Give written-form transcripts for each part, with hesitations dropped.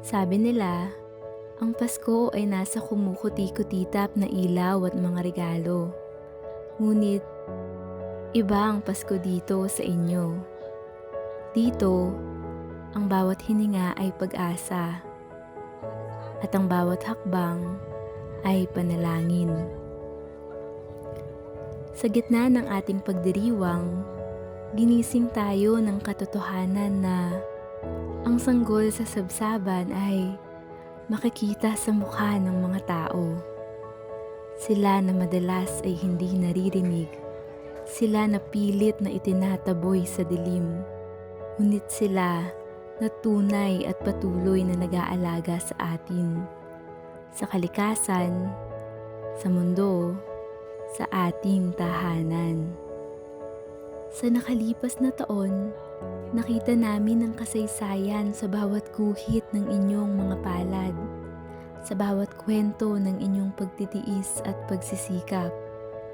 Sabi nila, ang Pasko ay nasa kumukuti-kutitap na ilaw at mga regalo. Ngunit iba ang Pasko dito sa inyo. Dito, ang bawat hininga ay pag-asa at ang bawat hakbang ay panalangin. Sa gitna ng ating pagdiriwang, ginising tayo ng katotohanan na ang sanggol sa sabsaban ay makikita sa mukha ng mga tao. Sila na madalas ay hindi naririnig. Sila na pilit na itinataboy sa dilim. Ngunit sila na tunay at patuloy na nag-aalaga sa atin. Sa kalikasan, sa mundo, sa ating tahanan. Sa nakalipas na taon, nakita namin ang kasaysayan sa bawat guhit ng inyong mga palad, sa bawat kwento ng inyong pagtitiis at pagsisikap.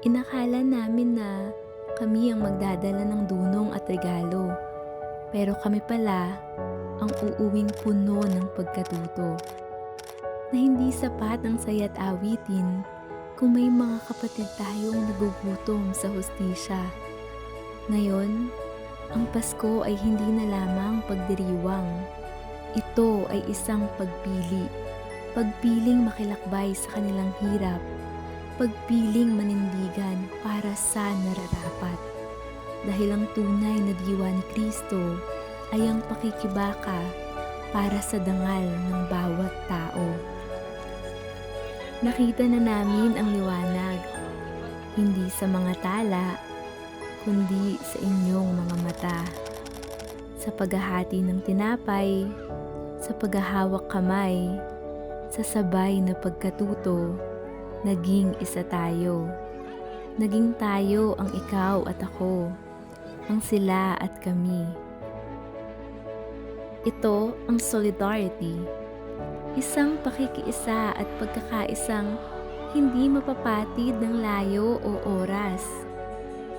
Inakala namin na kami ang magdadala ng dunong at regalo, pero kami pala ang uuwing puno ng pagkatuto. Na hindi sapat ang saya't awitin kung may mga kapatid tayong nagugutom sa hustisya. Ngayon, ang Pasko ay hindi na lamang pagdiriwang. Ito ay isang pagpili. Pagpiling makilakbay sa kanilang hirap. Pagpiling manindigan para sa nararapat. Dahil ang tunay na diwa ni Kristo ay ang pakikibaka para sa dangal ng bawat tao. Nakita na namin ang liwanag, hindi sa mga tala, kundi sa inyong mga mata. Sa paghahati ng tinapay, sa paghahawak kamay, sa sabay na pagkatuto, naging isa tayo. Naging tayo ang ikaw at ako, ang sila at kami. Ito ang solidarity. Isang pakikiisa at pagkakaisang hindi mapapatid ng layo o oras.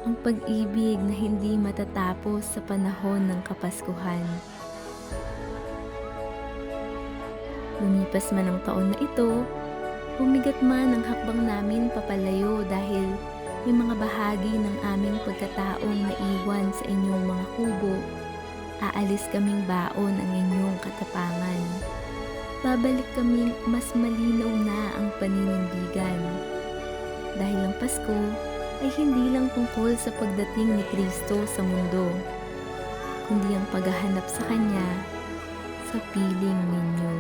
Ang pag-ibig na hindi matatapos sa panahon ng Kapaskuhan. Lumipas man ang taon na ito, bumigat man ang hakbang namin papalayo dahil may mga bahagi ng aming pagkataong naiwan sa inyong mga kubo. Aalis kaming baon ang inyong katapangan. Babalik kaming mas malinaw na ang paninindigan. Dahil ang Pasko ay hindi lang tungkol sa pagdating ni Kristo sa mundo, kundi ang paghahanap sa Kanya sa piling ninyo.